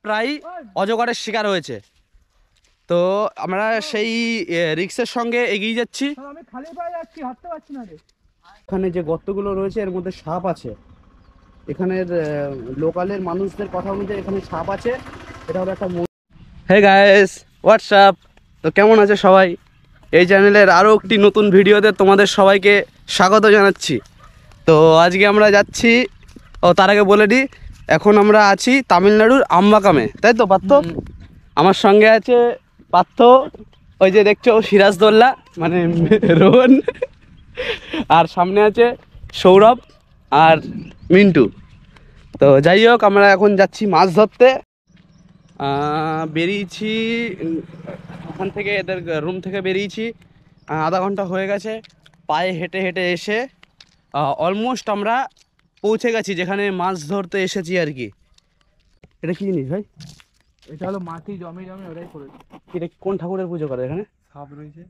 প্রায় অজগরের শিকার হয়েছে। তো আমরা সেই রিক্সের সঙ্গে এগিয়ে যাচ্ছি। এখানে যে গর্তগুলো রয়েছে এর মধ্যে সাপ আছে। এখানের লোকালের মানুষদের কথা অনুযায়ী এখানে সাপ আছে। এটা হলো একটা হে গাইস, হোয়াটসঅ্যাপ। তো কেমন আছে সবাই? এই চ্যানেলের আরও একটি নতুন ভিডিওতে তোমাদের সবাইকে স্বাগত জানাচ্ছি। তো আজকে আমরা যাচ্ছি, তার আগে বলে দিই, এখন আমরা আছি তামিলনাড়ুর আম্বাকামে, তাই তো পার্থ? আমার সঙ্গে আছে পার্থ, ওই যে দেখছো সিরাজদৌল্লা মানে রোহন, আর সামনে আছে সৌরভ আর মিন্টু। তো যাই হোক, আমরা এখন যাচ্ছি মাছ ধরতে। বেরিয়েছি ওখান থেকে, এদের রুম থেকে বেরিয়েছি আধা ঘন্টা হয়ে গেছে। পায়ে হেঁটে হেঁটে এসে অলমোস্ট আমরা পৌঁছে গেছি যেখানে মাছ ধরতে এসেছি আর কি। এটা কি জিনিস ভাই? এটা হলো মাটি জমে জমে ওটাই করেছে। এটা কোন ঠাকুরের পুজো করে এখানে? সাপ রয়েছে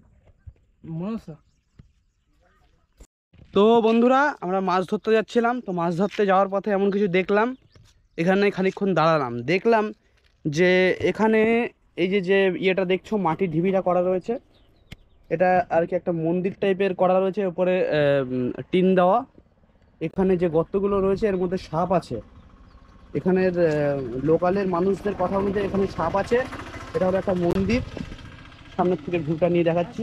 মনসা। তো বন্ধুরা, আমরা মাছ ধরতে যাচ্ছিলাম। তো মাছ ধরতে যাওয়ার পথে এমন কিছু দেখলাম, এখানে খানিকক্ষণ দাঁড়ালাম, দেখলাম যে এখানে এই যে ইয়েটা দেখছো, মাটির ঢিবিটা করা রয়েছে, এটা আর কি একটা মন্দির টাইপের করা রয়েছে, উপরে টিন দেওয়া। এখানে যে গর্তগুলো রয়েছে এর মধ্যে সাপ আছে। এখানের লোকালের মানুষদের কথা অনুযায়ী এখানে সাপ আছে। এটা হলো একটা মন্দির। সামনের থেকে ভিউটা নিয়ে দেখাচ্ছি।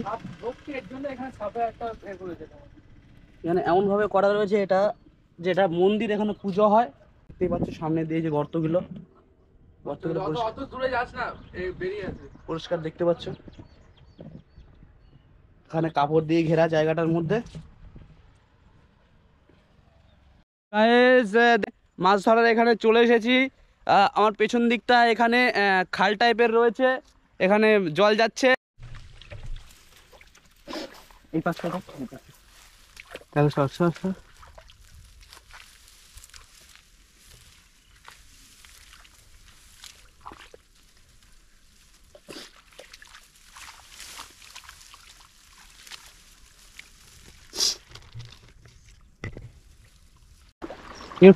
এখানে এমনভাবে করা রয়েছে এটা, যেটা মন্দির, এখানে পুজো হয়। দেখতেই পাচ্ছ সামনে দিয়ে যে গর্তগুলো পরিষ্কার দেখতে পাচ্ছ। এখানে কাপড় দিয়ে ঘেরা জায়গাটার মধ্যে। মাছ ধরার এখানে চলে এসেছি। আমার পেছন দিকটা এখানে খাল টাইপের রয়েছে, এখানে জল যাচ্ছে। এই পাশটা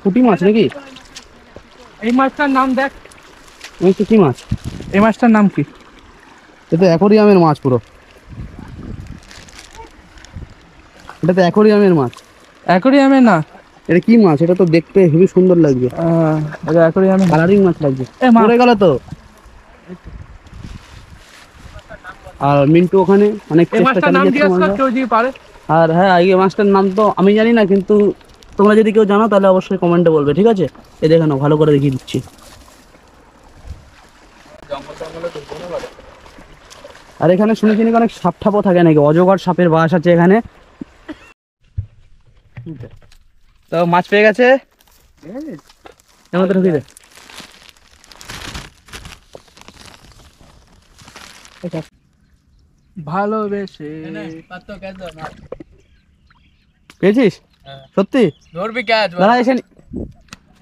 পুঁটি মাছ নাকি? এই মাছটার নাম দেখ। কি মাছ? এই মাছটার নাম কি? এটা তো অ্যাকোরিয়ামের মাছ পুরো। এটা তো অ্যাকোরিয়ামের মাছ। অ্যাকোরিয়ামে না, এটা কি মাছ? এটা তো দেখতে হেবি সুন্দর লাগছে। এটা অ্যাকোরিয়ামে কালারিং মাছ লাগছে। মরে গেল তো। আর মিন্টু ওখানে অনেক চেষ্টা চালিয়ে যাচ্ছে। আর হ্যাঁ, এই মাছটার নাম তো আমি জানি না, কিন্তু তোমরা যদি কেউ জানো তাহলে অবশ্যই কমেন্টে বলবে, ঠিক আছে? এই দেখে নাও, ভালো করে দেখিয়ে দিচ্ছি। আর এখানে শুনেছি নাকি অনেক সাপ ঠাপও থাকে নাকি, অজগর সাপের বাস আছে এখানে। তো মাছ পেয়ে গেছে, এর মধ্যে ঢুকিয়ে দে। ভালোবেসে পেয়েছিস? সত্যি? ধরবি ক্যাচ দাঁড়া এসে।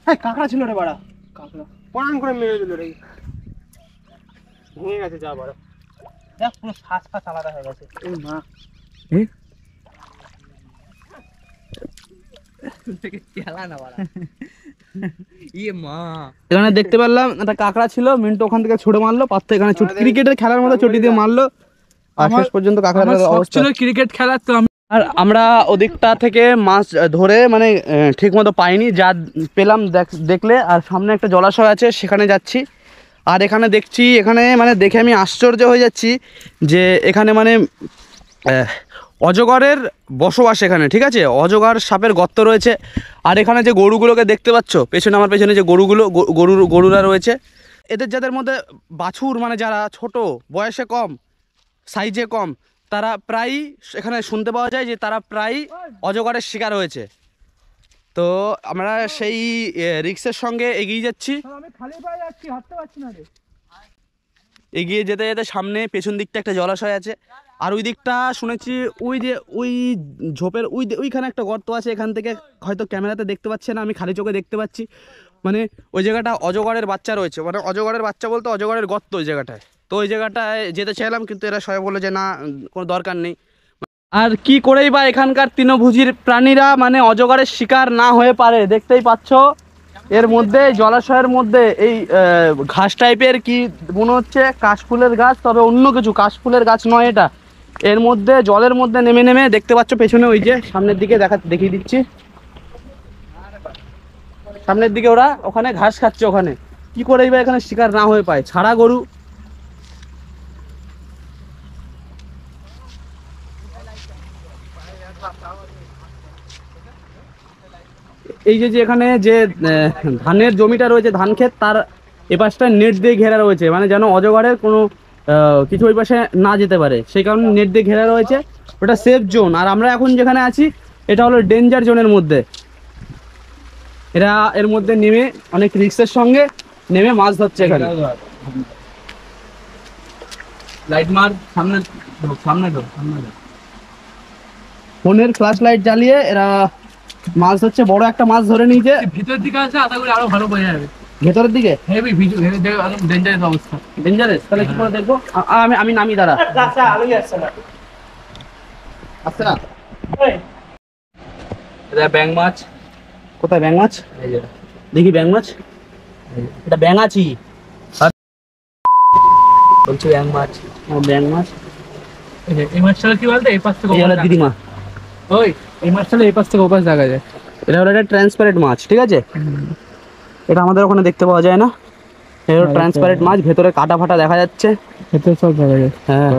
হ্যাঁ, কাঁকড়া ছিল রে বাড়া। কাঁকড়া পড়ান করে মেরে দিল রে, ভেঙে গেছে যা বাড়া। দেখ পুরো শ্বাস ফাস আলাদা হয়ে গেছে। এই মা, এখানে দেখতে পেলাম একটা কাঁকড়া ছিল, মিন্টু ওখান থেকে ছুড়ে মারলো, পাত্র এখানে ক্রিকেটের খেলার মতো চটি দিয়ে মারলো, আর শেষ পর্যন্ত কাঁকড়ার অবস্থা ছিল ক্রিকেট খেলার। তো আর আমরা ওদিকটা থেকে মাছ ধরে মানে ঠিক মতো পাইনি, যা পেলাম দেখলে। আর সামনে একটা জলাশয় আছে, সেখানে যাচ্ছি। আর এখানে দেখছি, এখানে মানে দেখে আমি আশ্চর্য হয়ে যাচ্ছি যে এখানে মানে অজগরের বসবাস এখানে, ঠিক আছে? অজগর সাপের গর্ত রয়েছে। আর এখানে যে গরুগুলোকে দেখতে পাচ্ছ পেছনে, আমার পেছনে যে গরুরা রয়েছে, এদের যাদের মধ্যে বাছুর মানে যারা ছোট, বয়সে কম, সাইজে কম, তারা প্রায়ই এখানে শুনতে পাওয়া যায় যে তারা প্রায়ই অজগরের শিকার হয়েছে। তো আমরা সেই রিক্সের সঙ্গে এগিয়ে যাচ্ছি। এগিয়ে যেতে যেতে সামনে পেছন দিকটা একটা জলাশয় আছে, আর ওই দিকটা শুনেছি ওই যে ওই ঝোপের ওইখানে একটা গর্ত আছে। এখান থেকে হয়তো ক্যামেরাতে দেখতে পাচ্ছে না, আমি খালি চোখে দেখতে পাচ্ছি। মানে ওই জায়গাটা অজগরের বাচ্চা রয়েছে, মানে অজগরের বাচ্চা বলতে অজগরের গর্ত ওই জায়গাটায়। তো ওই জায়গাটায় যেতে চাইলাম, কিন্তু এরা সবাই বললো যে না, কোনো দরকার নেই। আর কি করেই বা এখানকার তৃণভোজী প্রাণীরা মানে অজগরের শিকার না হয়ে পারে, দেখতেই পাচ্ছ এর মধ্যে জলাশয়ের মধ্যে এই ঘাস টাইপের কি মনে হচ্ছে কাশফুলের গাছ, তবে অন্য কিছু, কাশফুলের গাছ নয় এটা। এর মধ্যে জলের মধ্যে নেমে নেমে দেখতে পাচ্ছ পেছনে ওই যে সামনের দিকে দেখিয়ে দিচ্ছি, সামনের দিকে ওরা ওখানে ঘাস খাচ্ছে। ওখানে কি করে এখানে শিকার না হয়ে পায়, ছাড়া গরু। এই যে এখানে যে ধানের জমিটা রয়েছে, ধান ক্ষেত, তার এপাশটা নেট দিয়ে ঘেরা রয়েছে, মানে যেন অজগরের কোনো কিছু ওই পাশে না যেতে পারে, সেই কারণে নেট দিয়ে ঘেরা রয়েছে। ওটা সেফ জোন। আর আমরা এখন যেখানে আছি এটা হলো ডেঞ্জার জোনের মধ্যে। এরা এর মধ্যে নেমে অনেক রিস্কের সঙ্গে নেমে মাছ ধরছে। এখানে লাইট মার, সামনে সামনে ফোনের ফ্ল্যাশ লাইট জ্বালিয়ে এরা মাছ ধরছে। বড় একটা মাছ ধরে নিয়েছে। ভিতরের দিকে আছে, আশা করি আরো ভালো বোঝা যাবে। ভেতরের দিকে হেভি ভিডিও, ডেঞ্জারাস অবস্থা। ডেঞ্জারাস? তাহলে কি করে দেখবো? আমি নামি, দাঁড়া। আচ্ছা, এটা ব্যাং মাছ। কোথায় ব্যাং মাছ? দেখি ব্যাং মাছ। এটা ব্যাং আছি বলছি ব্যাং মাছ। ব্যাং মাছ। এই মাছটা কি বলতো, এই পাশ থেকে দিদিমা, ওই এই মাছটা এই পাশ থেকে ওপাশ দেখা যায়। এটা হলো একটা ট্রান্সপারেন্ট মাছ, ঠিক আছে? এটা আমাদের ওখানে দেখতে পাওয়া যায় না। এটা হলো ট্রান্সপারেন্ট মাছ, ভেতরে কাটা ফাটা দেখা যাচ্ছে। ভেতরে সব দেখা যায়। হ্যাঁ,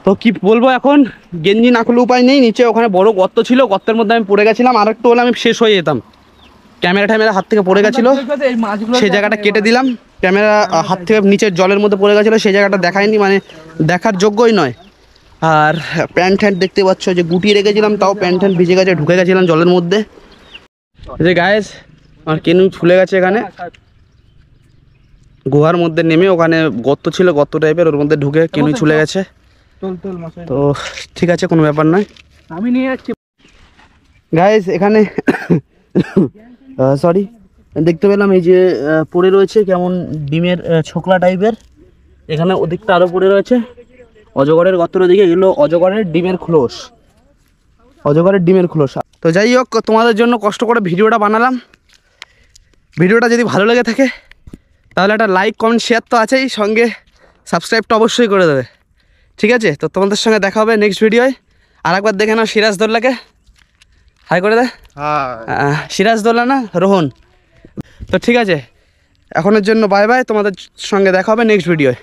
তো কি বলবো এখন, গেঞ্জি না খুলে উপায় নেই। নিচে ওখানে বড় গর্ত ছিল, গর্তের মধ্যে আমি পড়ে গেছিলাম। আর একটু হলে আমি শেষ হয়ে যেতাম। ক্যামেরা হাত থেকে পড়ে গেছিলো, সেই জায়গাটা কেটে দিলাম। ক্যামেরা হাত থেকে নিচের জলের মধ্যে পড়ে গেছিলো, সেই জায়গাটা দেখায়নি, মানে দেখার যোগ্যই নয়। আর প্যান্ট ট্যান্ট দেখতে পাচ্ছ যে গুটিয়ে রেখেছিলাম, তাও প্যান্ট ট্যান্ট ভিজে গেছে, ঢুকে গেছিলাম জলের মধ্যে। যে গায়েস আমার কেনু ফুলে গেছে। এখানে গুহার মধ্যে নেমে ওখানে গর্ত ছিল, গর্ত টাইপের, ওর মধ্যে ঢুকে কেনু ছুলে গেছে। তো ঠিক আছে, কোনো ব্যাপার নয়, আমি নিয়ে যাচ্ছি। গাইস এখানে সরি, দেখতে পেলাম এই যে পড়ে রয়েছে কেমন ডিমের ছোকলা টাইপের। এখানে ওদিকটা আরও পড়ে রয়েছে। অজগরের গর্তের ওদিকে এগুলো অজগরের ডিমের খোলস, অজগরের ডিমের খোলস। তো যাই হোক, তোমাদের জন্য কষ্ট করে ভিডিওটা বানালাম। ভিডিওটা যদি ভালো লেগে থাকে তাহলে একটা লাইক, কমেন্ট, শেয়ার তো আছেই, সঙ্গে সাবস্ক্রাইবটা অবশ্যই করে দেবে, ঠিক আছে? তো তোমাদের সঙ্গে দেখা হবে নেক্সট ভিডিওয়। আর একবার দেখে নাও সিরাজদৌল্লাকে, হাই করে দে। সিরাজদৌল্লা না, রোহন। তো ঠিক আছে, এখনের জন্য বাই বাই, তোমাদের সঙ্গে দেখা হবে নেক্সট ভিডিওয়।